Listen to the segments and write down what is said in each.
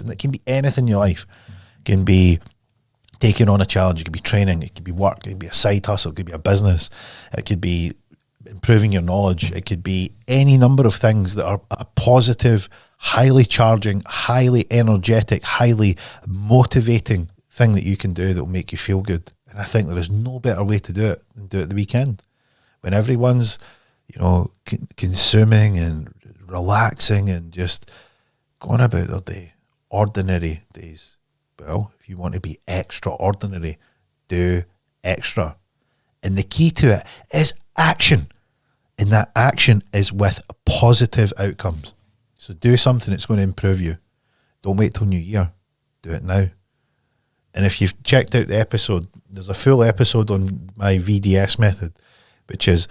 And it can be anything in your life. It can be taking on a challenge, it could be training, it could be work, it could be a side hustle, it could be a business, it could be improving your knowledge, it could be any number of things that are a positive, highly charging, highly energetic, highly motivating thing that you can do that will make you feel good. And I think there is no better way to do it than do it at the weekend, when everyone's, you know, consuming and relaxing and just going about their day, ordinary days. Well, if you want to be extraordinary, do extra. And the key to it is action. And that action is with positive outcomes. So do something that's going to improve you. Don't wait till New Year. Do it now. And if you've checked out the episode, there's a full episode on my VDS method, which is,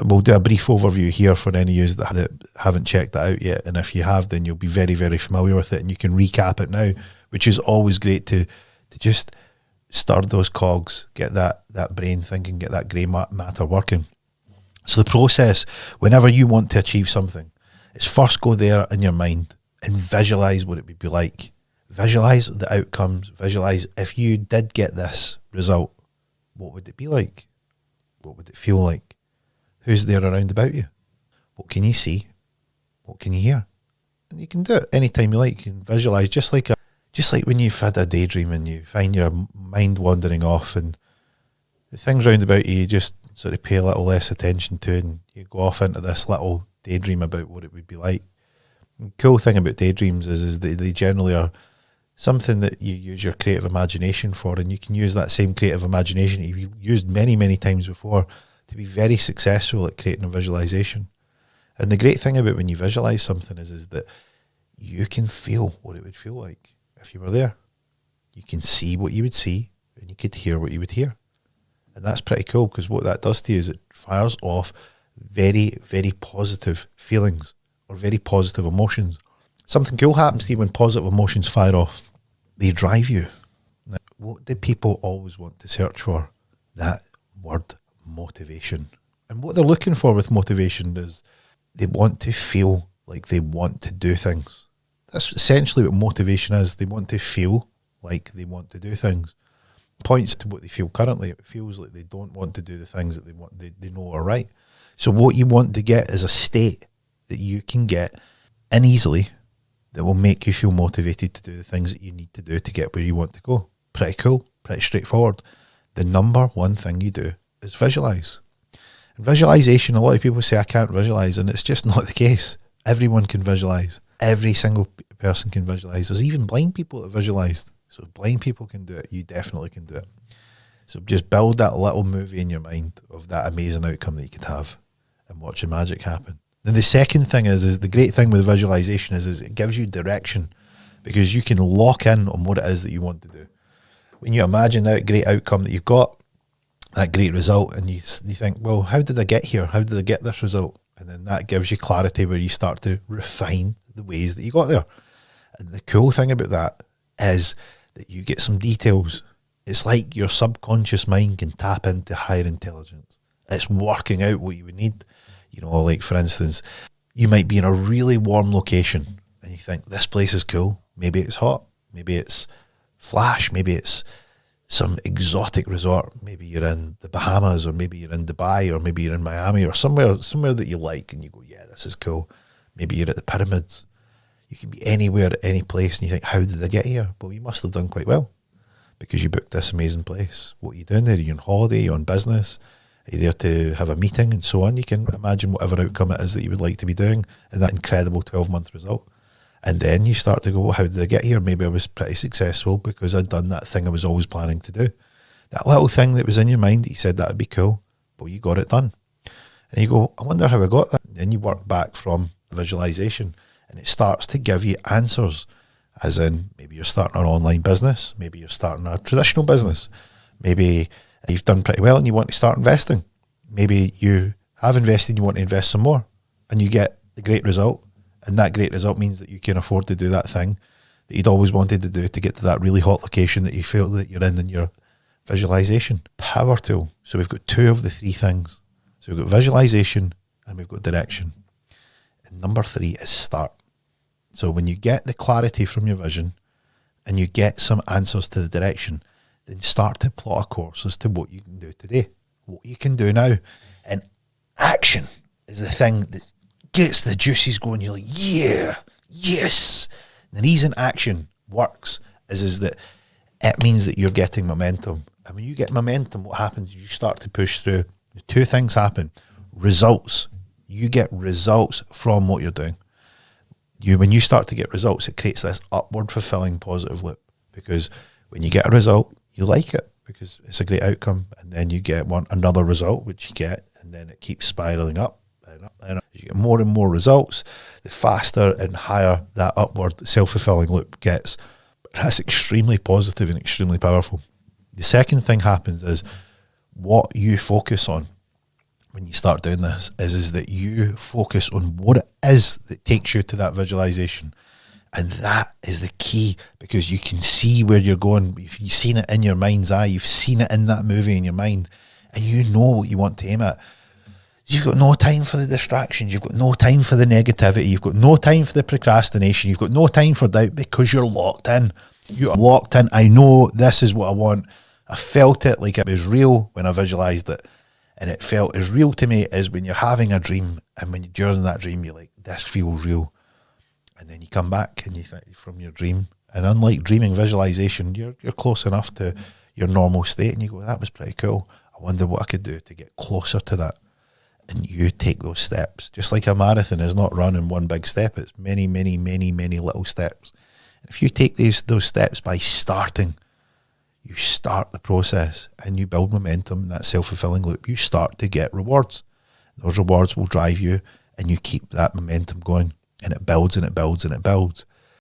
we'll do a brief overview here for any of you that haven't checked that out yet. And if you have, then you'll be very, very familiar with it, and you can recap it now, which is always great to just stir those cogs, get that brain thinking, get that grey matter working. So the process, whenever you want to achieve something, is first go there in your mind and visualize what it would be like. Visualize the outcomes. Visualize if you did get this result, what would it be like? What would it feel like? Who's there around about you? What can you see? What can you hear? And you can do it anytime you like. You can visualize just like when you've had a daydream and you find your mind wandering off and the things round about you just sort of pay a little less attention to, and you go off into this little daydream about what it would be like. The cool thing about daydreams is they generally are something that you use your creative imagination for, and you can use that same creative imagination that you've used many, many times before to be very successful at creating a visualization. And the great thing about when you visualize something is that you can feel what it would feel like if you were there. You can see what you would see, and you could hear what you would hear. And that's pretty cool, because what that does to you is it fires off very, very positive feelings or very positive emotions. Something cool happens to you when positive emotions fire off. They drive you. Now, what do people always want to search for? That word, motivation. And what they're looking for with motivation is they want to feel like they want to do things. That's essentially what motivation is. They want to feel like they want to do things. Points to what they feel currently. It feels like they don't want to do the things that they know are right. So what you want to get is a state that you can get in easily that will make you feel motivated to do the things that you need to do to get where you want to go. Pretty cool, pretty straightforward. The number one thing you do is visualize. And visualization, a lot of people say I can't visualize, and it's just not the case. Everyone can visualize. Every single person can visualize. There's even blind people that visualize. So if blind people can do it, you definitely can do it. So just build that little movie in your mind of that amazing outcome that you could have and watch the magic happen. Then the second thing is the great thing with visualization is it gives you direction, because you can lock in on what it is that you want to do. When you imagine that great outcome that you've got, that great result, and you think, well, how did I get here? How did I get this result? And then that gives you clarity where you start to refine the ways that you got there. And the cool thing about that is that you get some details. It's like your subconscious mind can tap into higher intelligence. It's working out what you would need. You know, like for instance, you might be in a really warm location and you think this place is cool. Maybe it's hot. Maybe it's flash. Maybe it's some exotic resort. Maybe you're in the Bahamas, or maybe you're in Dubai, or maybe you're in Miami, or somewhere that you like, and you go, yeah, this is cool. Maybe you're at the pyramids. You can be anywhere at any place, and you think, how did I get here? Well, you must have done quite well, because you booked this amazing place. What are you doing there? Are you on holiday? Are you on business? Are you there to have a meeting and so on? You can imagine whatever outcome it is that you would like to be doing in that incredible 12-month result. And then you start to go, well, how did I get here? Maybe I was pretty successful because I'd done that thing I was always planning to do. That little thing that was in your mind that you said that would be cool, but you got it done. And you go, I wonder how I got that. And then you work back from the visualization, and it starts to give you answers, as in maybe you're starting an online business, maybe you're starting a traditional business, maybe you've done pretty well and you want to start investing. Maybe you have invested and you want to invest some more, and you get a great result. And that great result means that you can afford to do that thing that you'd always wanted to do to get to that really hot location that you feel that you're in your visualization. Power tool. So we've got two of the three things. So we've got visualization and we've got direction. And number three is start. So when you get the clarity from your vision and you get some answers to the direction, then start to plot a course as to what you can do today, what you can do now. And action is the thing that gets the juices going. You're like, yeah, yes. The reason action works is that it means that you're getting momentum. And when you get momentum, what happens? You start to push through. Two things happen. Results. You get results from what you're doing. When you start to get results, it creates this upward fulfilling positive loop, because when you get a result, you like it because it's a great outcome, and then you get another result, which you get, and then it keeps spiraling up and up and up. You get more and more results, the faster and higher that upward self-fulfilling loop gets. That's extremely positive and extremely powerful. The second thing happens is what you focus on when you start doing this is that you focus on what it is that takes you to that visualization. And that is the key, because you can see where you're going. If you've seen it in your mind's eye, you've seen it in that movie in your mind, and you know what you want to aim at. You've got no time for the distractions. You've got no time for the negativity. You've got no time for the procrastination. You've got no time for doubt, because you're locked in. You are locked in. I know this is what I want. I felt it like it was real when I visualized it. And it felt as real to me as when you're having a dream, and when you're during that dream, you're like, this feels real. And then you come back and you think from your dream, and unlike dreaming, visualization, you're close enough to your normal state, and you go, that was pretty cool. I wonder what I could do to get closer to that. And you take those steps. Just like a marathon is not run in one big step, it's many, many, many, many little steps. If you take those steps by starting, you start the process and you build momentum in that self-fulfilling loop. You start to get rewards. Those rewards will drive you, and you keep that momentum going, and it builds and it builds and it builds.